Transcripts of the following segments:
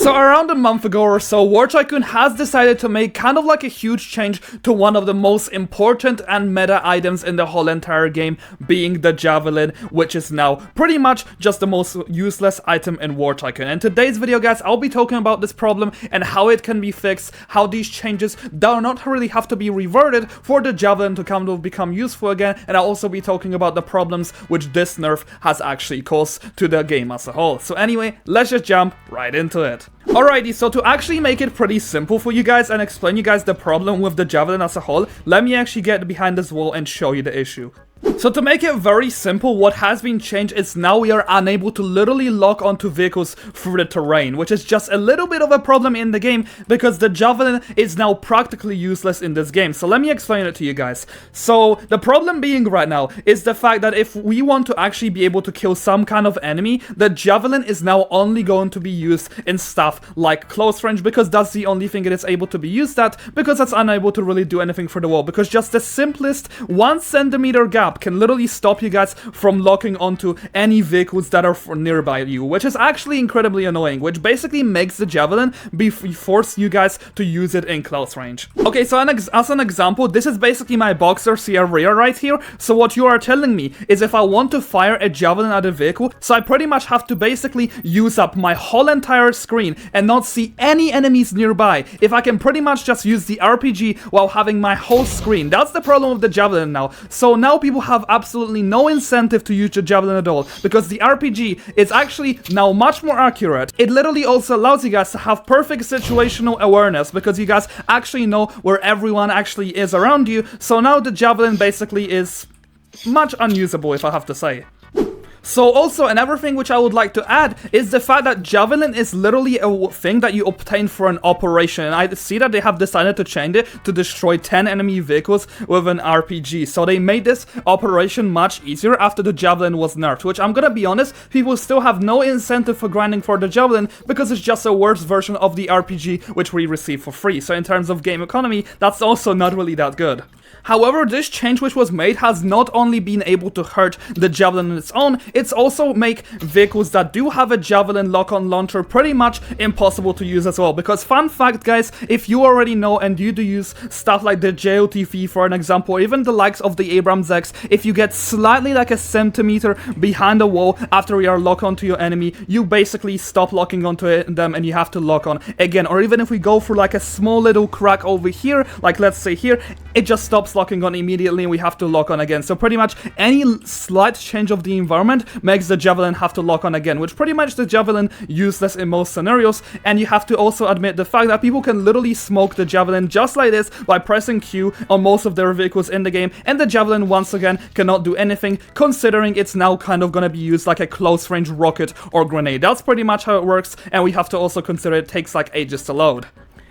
So around a month ago or so, War Tycoon has decided to make kind of like a huge change to one of the most important and meta items in the whole entire game, being the javelin, which is now pretty much just the most useless item in War Tycoon. In today's video, guys, I'll be talking about this problem and how it can be fixed, how these changes do not really have to be reverted for the javelin to kind of become useful again, and I'll also be talking about the problems which this nerf has actually caused to the game as a whole. So anyway, let's just jump right into it. Alrighty, so to actually make it pretty simple for you guys and explain you guys the problem with the javelin as a whole, let me actually get behind this wall and show you the issue. So to make it very simple, what has been changed is now we are unable to literally lock onto vehicles through the terrain, which is just a little bit of a problem in the game because the javelin is now practically useless in this game. So let me explain it to you guys. So the problem being right now is the fact that if we want to actually be able to kill some kind of enemy, the javelin is now only going to be used in stuff like close range, because that's the only thing it is able to be used at, because it's unable to really do anything for the wall, because just the simplest 1 centimeter gap can literally stop you guys from locking onto any vehicles that are nearby you, which is actually incredibly annoying, which basically makes the javelin force you guys to use it in close range. Okay, so as an example, this is basically my boxer rear right here. So what you are telling me is if I want to fire a javelin at a vehicle, so I pretty much have to basically use up my whole entire screen and not see any enemies nearby, if I can pretty much just use the RPG while having my whole screen. That's the problem with the javelin now. So now people have absolutely no incentive to use the javelin at all, because the RPG is actually now much more accurate. It literally also allows you guys to have perfect situational awareness, because you guys actually know where everyone actually is around you. So now the javelin basically is much unusable, if I have to say. So also another thing which I would like to add is the fact that javelin is literally a thing that you obtain for an operation, and I see that they have decided to change it to destroy 10 enemy vehicles with an RPG. So they made this operation much easier after the javelin was nerfed, which I'm gonna be honest, people still have no incentive for grinding for the javelin because it's just a worse version of the RPG which we receive for free. So in terms of game economy, that's also not really that good. However, this change which was made has not only been able to hurt the javelin on its own, it's also make vehicles that do have a javelin lock-on launcher pretty much impossible to use as well. Because fun fact, guys, if you already know and you do use stuff like the JOTV for an example, or even the likes of the Abram X, if you get slightly like a centimeter behind a wall after you are locked onto your enemy, you basically stop locking onto them and you have to lock on again. Or even if we go through like a small little crack over here, like let's say here, it just stops locking on immediately and we have to lock on again. So pretty much any slight change of the environment makes the javelin have to lock on again, which pretty much the javelin useless in most scenarios. And you have to also admit the fact that people can literally smoke the javelin just like this by pressing Q on most of their vehicles in the game, and the javelin once again cannot do anything, considering it's now kind of gonna be used like a close range rocket or grenade. That's pretty much how it works, and we have to also consider it takes like ages to load.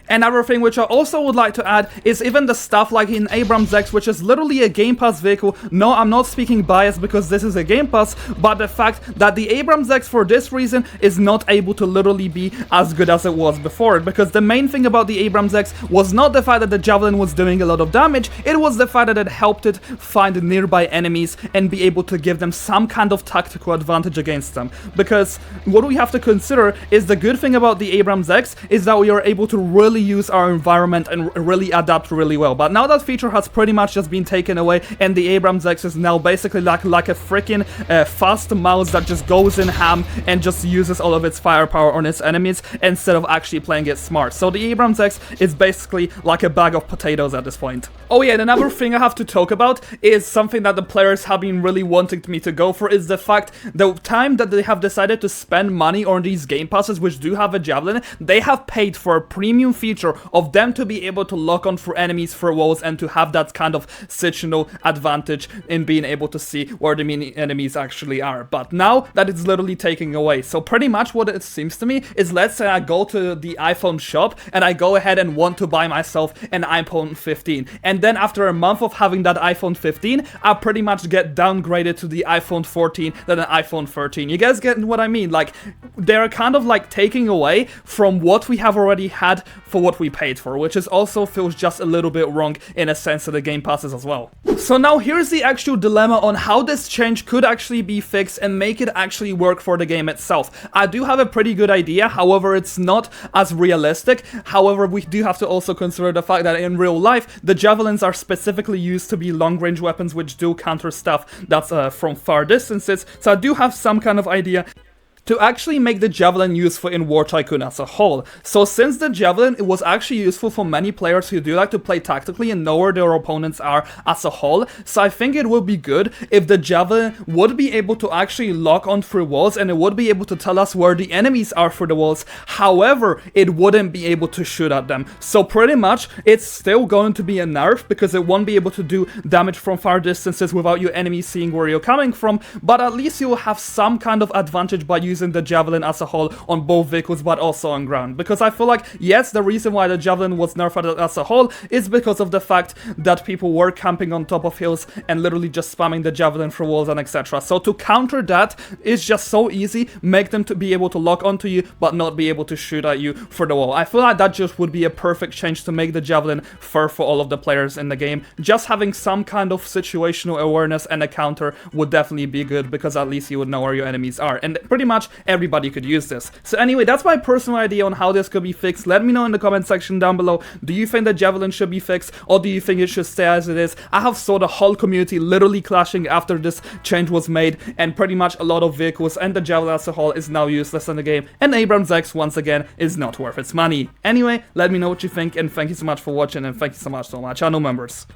Another thing which I also would like to add is even the stuff like in Abram X, which is literally a Game Pass vehicle. No, I'm not speaking bias because this is a Game Pass, but the fact that the Abram X for this reason is not able to literally be as good as it was before. Because the main thing about the Abram X was not the fact that the javelin was doing a lot of damage, it was the fact that it helped it find nearby enemies and be able to give them some kind of tactical advantage against them. Because what we have to consider is the good thing about the Abram X is that we are able to really use our environment and really adapt really well. But now that feature has pretty much just been taken away, and the Abram X is now basically like a freaking fast mouse that just goes in ham and just uses all of its firepower on its enemies instead of actually playing it smart. So the Abram X is basically like a bag of potatoes at this point. Oh yeah, and another thing I have to talk about is something that the players have been really wanting me to go for, is the fact the time that they have decided to spend money on these game passes which do have a javelin, they have paid for a premium feature of them to be able to lock on for enemies for walls and to have that kind of situational advantage in being able to see where the mini enemies actually are. But now that it's literally taking away. So pretty much what it seems to me is, let's say I go to the iPhone shop and I go ahead and want to buy myself an iPhone 15, and then after a month of having that iPhone 15, I pretty much get downgraded to the iPhone 14, then an iPhone 13. You guys get what I mean? Like, they're kind of like taking away from what we have already had for what we paid for, which is also feels just a little bit wrong in a sense to the game passes as well. So now here's the actual dilemma on how this change could actually be fixed and make it actually work for the game itself. I do have a pretty good idea, however it's not as realistic. However, we do have to also consider the fact that in real life, the javelins are specifically used to be long-range weapons which do counter stuff that's from far distances, so I do have some kind of idea to actually make the javelin useful in War Tycoon as a whole. So since the javelin, it was actually useful for many players who do like to play tactically and know where their opponents are as a whole, so I think it would be good if the javelin would be able to actually lock on through walls and it would be able to tell us where the enemies are through the walls. However, it wouldn't be able to shoot at them. So pretty much, it's still going to be a nerf because it won't be able to do damage from far distances without your enemy seeing where you're coming from, but at least you will have some kind of advantage by using the javelin as a whole on both vehicles but also on ground, because I feel like, yes, the reason why the javelin was nerfed as a whole is because of the fact that people were camping on top of hills and literally just spamming the javelin through walls and etc. So to counter that is just so easy, make them to be able to lock onto you but not be able to shoot at you for the wall. I feel like that just would be a perfect change to make the javelin fair for all of the players in the game. Just having some kind of situational awareness and a counter would definitely be good, because at least you would know where your enemies are, and pretty much everybody could use this. So anyway, that's my personal idea on how this could be fixed. Let me know in the comment section down below. Do you think the javelin should be fixed, or do you think it should stay as it is? I have saw the whole community literally clashing after this change was made, and pretty much a lot of vehicles and the javelin as a whole is now useless in the game, and Abram X once again is not worth its money. Anyway, let me know what you think, and thank you so much for watching, and thank you so much to all my channel members.